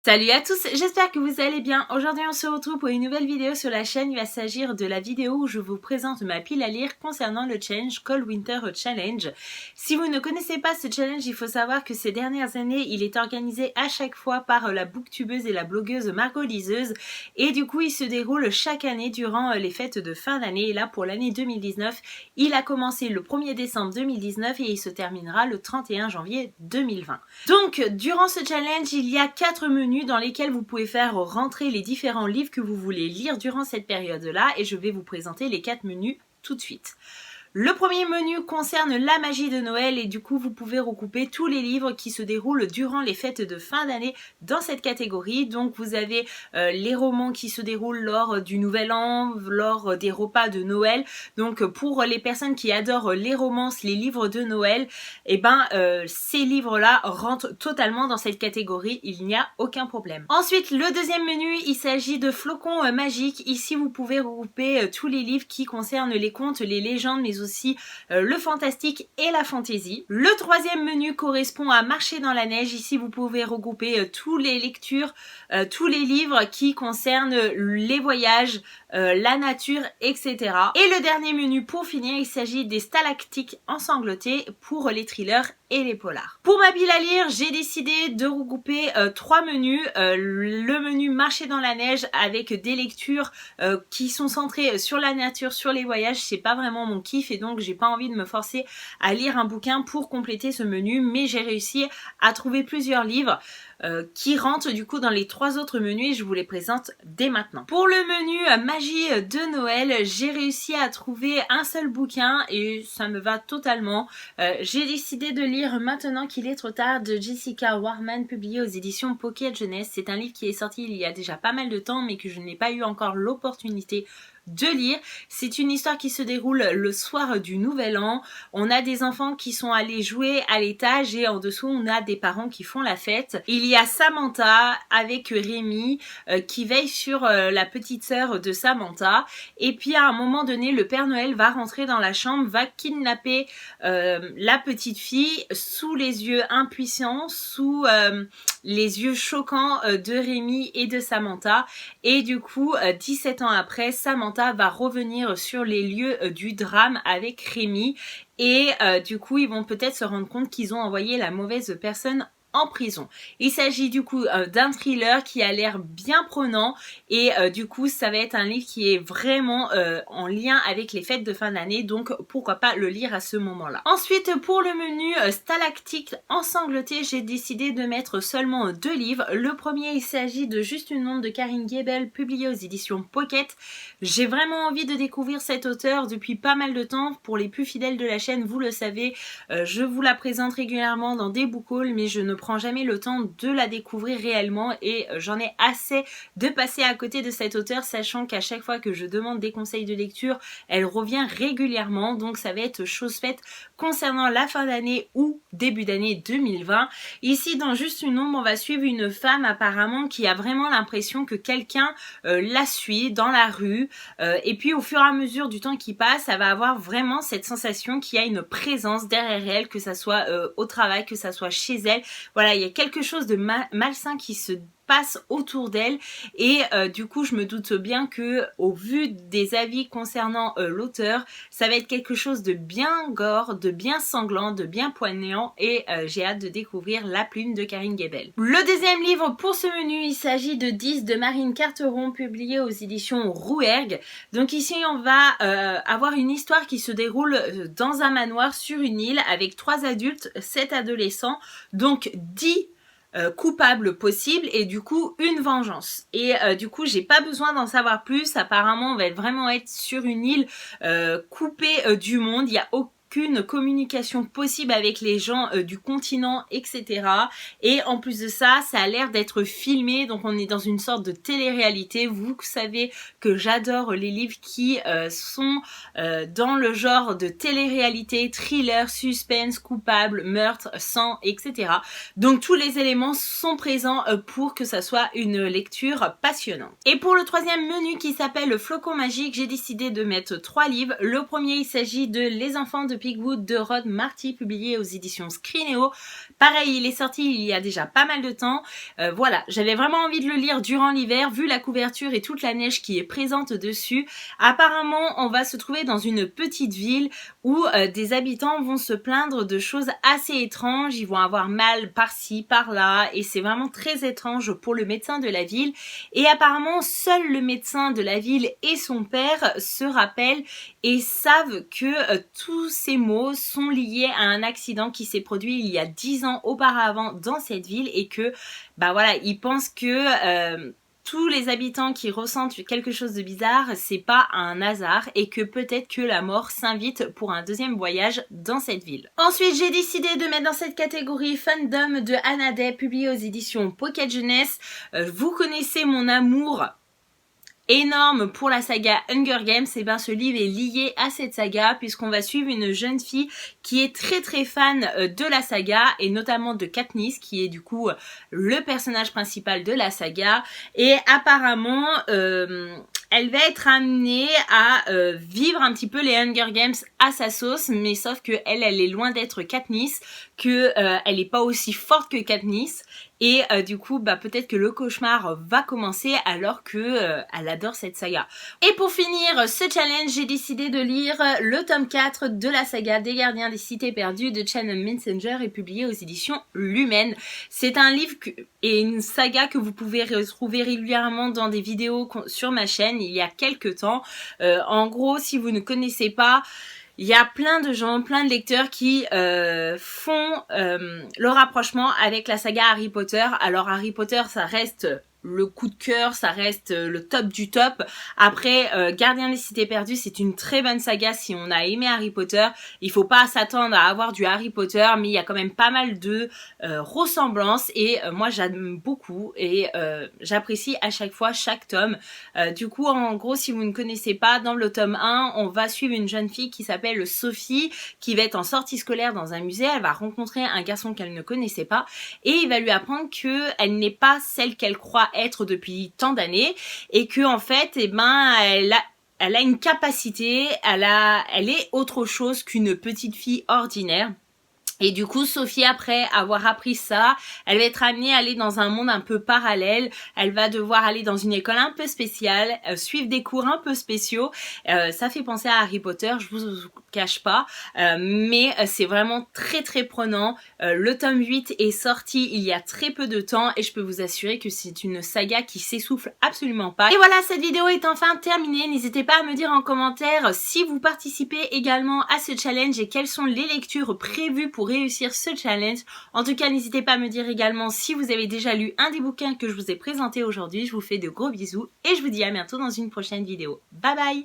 Salut à tous, j'espère que vous allez bien. Aujourd'hui on se retrouve pour une nouvelle vidéo sur la chaîne. Il va s'agir de la vidéo où je vous présente ma pile à lire concernant le challenge Cold Winter Challenge. Si vous ne connaissez pas ce challenge, il faut savoir que ces dernières années, il est organisé à chaque fois par la booktubeuse et la blogueuse Margot Liseuse. Et du coup, il se déroule chaque année durant les fêtes de fin d'année. Et là, pour l'année 2019, il a commencé le 1er décembre 2019 et il se terminera le 31 janvier 2020. Donc, durant ce challenge, il y a 4 menus dans lesquels vous pouvez faire rentrer les différents livres que vous voulez lire durant cette période-là et je vais vous présenter les 4 menus tout de suite. Le premier menu concerne la magie de Noël et du coup vous pouvez recouper tous les livres qui se déroulent durant les fêtes de fin d'année dans cette catégorie. Donc vous avez les romans qui se déroulent lors du Nouvel An, lors des repas de Noël. Donc pour les personnes qui adorent les romances, les livres de Noël, ces livres-là rentrent totalement dans cette catégorie, il n'y a aucun problème. Ensuite, le deuxième menu, il s'agit de flocons magiques. Ici vous pouvez regrouper tous les livres qui concernent les contes, les légendes, mais aussi le fantastique et la fantaisie. Le troisième menu correspond à Marcher dans la neige. Ici, vous pouvez regrouper toutes les lectures, tous les livres qui concernent les voyages, la nature, etc. Et le dernier menu pour finir, il s'agit des stalactites ensanglantées pour les thrillers et les polars. Pour ma pile à lire, j'ai décidé de regrouper 3 menus. Le menu Marcher dans la neige avec des lectures qui sont centrées sur la nature, sur les voyages, c'est pas vraiment mon kiff et donc j'ai pas envie de me forcer à lire un bouquin pour compléter ce menu, mais j'ai réussi à trouver plusieurs livres qui rentrent du coup dans les 3 autres menus et je vous les présente dès maintenant. Pour le menu magie de Noël, j'ai réussi à trouver un seul bouquin et ça me va totalement. J'ai décidé de lire Maintenant qu'il est trop tard de Jessica Warman, publié aux éditions Pocket Jeunesse. C'est un livre qui est sorti il y a déjà pas mal de temps mais que je n'ai pas eu encore l'opportunité de lire. C'est une histoire qui se déroule le soir du Nouvel An. On a des enfants qui sont allés jouer à l'étage et en dessous on a des parents qui font la fête. Il y a Samantha avec Rémi qui veille sur la petite sœur de Samantha et puis à un moment donné le Père Noël va rentrer dans la chambre, va kidnapper la petite fille sous les yeux impuissants, sous les yeux choquants de Rémi et de Samantha et du coup 17 ans après, Samantha va revenir sur les lieux du drame avec Rémi et du coup ils vont peut-être se rendre compte qu'ils ont envoyé la mauvaise personne en prison. Il s'agit du coup d'un thriller qui a l'air bien prenant et du coup ça va être un livre qui est vraiment en lien avec les fêtes de fin d'année, donc pourquoi pas le lire à ce moment-là. Ensuite pour le menu stalactites ensanglantées, j'ai décidé de mettre seulement 2 livres. Le premier, il s'agit de Juste une onde de Karine Gebel, publié aux éditions Pocket. J'ai vraiment envie de découvrir cette auteure depuis pas mal de temps. Pour les plus fidèles de la chaîne, vous le savez, je vous la présente régulièrement dans des book hauls, mais je ne prends jamais le temps de la découvrir réellement et j'en ai assez de passer à côté de cette auteure, sachant qu'à chaque fois que je demande des conseils de lecture, elle revient régulièrement, donc ça va être chose faite concernant la fin d'année ou début d'année 2020. Ici, dans Juste une ombre, on va suivre une femme apparemment qui a vraiment l'impression que quelqu'un la suit dans la rue et puis au fur et à mesure du temps qui passe, elle va avoir vraiment cette sensation qu'il y a une présence derrière elle, que ça soit au travail, que ça soit chez elle. Voilà, il y a quelque chose de malsain qui se passe autour d'elle et du coup je me doute bien que au vu des avis concernant l'auteur, ça va être quelque chose de bien gore, de bien sanglant, de bien poignant et j'ai hâte de découvrir La Plume de Karine Gebel. Le deuxième livre pour ce menu, il s'agit de 10 de Marine Carteron, publié aux éditions Rouergue. Donc ici on va avoir une histoire qui se déroule dans un manoir sur une île avec 3 adultes, 7 adolescents, donc 10 coupables possibles et du coup une vengeance et du coup j'ai pas besoin d'en savoir plus. Apparemment on va vraiment être sur une île coupée du monde, il y a aucune communication possible avec les gens du continent, etc. Et en plus de ça, ça a l'air d'être filmé, donc on est dans une sorte de télé-réalité. Vous savez que j'adore les livres qui sont dans le genre de télé-réalité, thriller, suspense, coupable, meurtre, sang, etc. Donc tous les éléments sont présents pour que ça soit une lecture passionnante. Et pour le troisième menu qui s'appelle Flocon magique, j'ai décidé de mettre 3 livres. Le premier, il s'agit de Les enfants de Tropic Wood de Rod Marty, publié aux éditions Screenéo. Pareil, il est sorti il y a déjà pas mal de temps. Voilà, j'avais vraiment envie de le lire durant l'hiver, vu la couverture et toute la neige qui est présente dessus. Apparemment, on va se trouver dans une petite ville où des habitants vont se plaindre de choses assez étranges. Ils vont avoir mal par-ci, par-là, et c'est vraiment très étrange pour le médecin de la ville. Et apparemment, seul le médecin de la ville et son père se rappellent et savent que tous ces maux sont liés à un accident qui s'est produit il y a 10 ans auparavant dans cette ville, et que, bah voilà, ils pensent que tous les habitants qui ressentent quelque chose de bizarre, c'est pas un hasard, et que peut-être que la mort s'invite pour un deuxième voyage dans cette ville. Ensuite, j'ai décidé de mettre dans cette catégorie Fandom de Anna Day, publié aux éditions Pocket Jeunesse. Vous connaissez mon amour énorme pour la saga Hunger Games, et bien ce livre est lié à cette saga, puisqu'on va suivre une jeune fille qui est très fan de la saga, et notamment de Katniss, qui est du coup le personnage principal de la saga, et apparemment elle va être amenée à vivre un petit peu les Hunger Games à sa sauce, mais sauf que elle est loin d'être Katniss, que elle est pas aussi forte que Katniss, et du coup bah peut-être que le cauchemar va commencer alors que elle adore cette saga. Et pour finir ce challenge, j'ai décidé de lire le tome 4 de la saga des Gardiens des Cités Perdues de Shannon Messenger, et publié aux éditions Lumen. C'est un livre et une saga que vous pouvez retrouver régulièrement dans des vidéos sur ma chaîne il y a quelques temps. En gros, si vous ne connaissez pas, il y a plein de gens, plein de lecteurs qui font le rapprochement avec la saga Harry Potter. Alors Harry Potter, ça reste le coup de cœur, ça reste le top du top. Après, Gardien des Cités Perdues, c'est une très bonne saga si on a aimé Harry Potter. Il faut pas s'attendre à avoir du Harry Potter, mais il y a quand même pas mal de ressemblances, et moi j'aime beaucoup, et j'apprécie à chaque fois chaque tome. Du coup, en gros, si vous ne connaissez pas, dans le tome 1, on va suivre une jeune fille qui s'appelle Sophie, qui va être en sortie scolaire dans un musée. Elle va rencontrer un garçon qu'elle ne connaissait pas, et il va lui apprendre que elle n'est pas celle qu'elle croit être depuis tant d'années, et que en fait, eh ben, elle a une capacité, elle est autre chose qu'une petite fille ordinaire. Et du coup, Sophie, après avoir appris ça, elle va être amenée à aller dans un monde un peu parallèle. Elle va devoir aller dans une école un peu spéciale, suivre des cours un peu spéciaux. Ça fait penser à Harry Potter, je vous cache pas. Mais c'est vraiment très prenant. Le tome 8 est sorti il y a très peu de temps, et je peux vous assurer que c'est une saga qui s'essouffle absolument pas. Et voilà, cette vidéo est enfin terminée. N'hésitez pas à me dire en commentaire si vous participez également à ce challenge et quelles sont les lectures prévues pour réussir ce challenge. En tout cas, n'hésitez pas à me dire également si vous avez déjà lu un des bouquins que je vous ai présenté aujourd'hui. Je vous fais de gros bisous et je vous dis à bientôt dans une prochaine vidéo. Bye bye!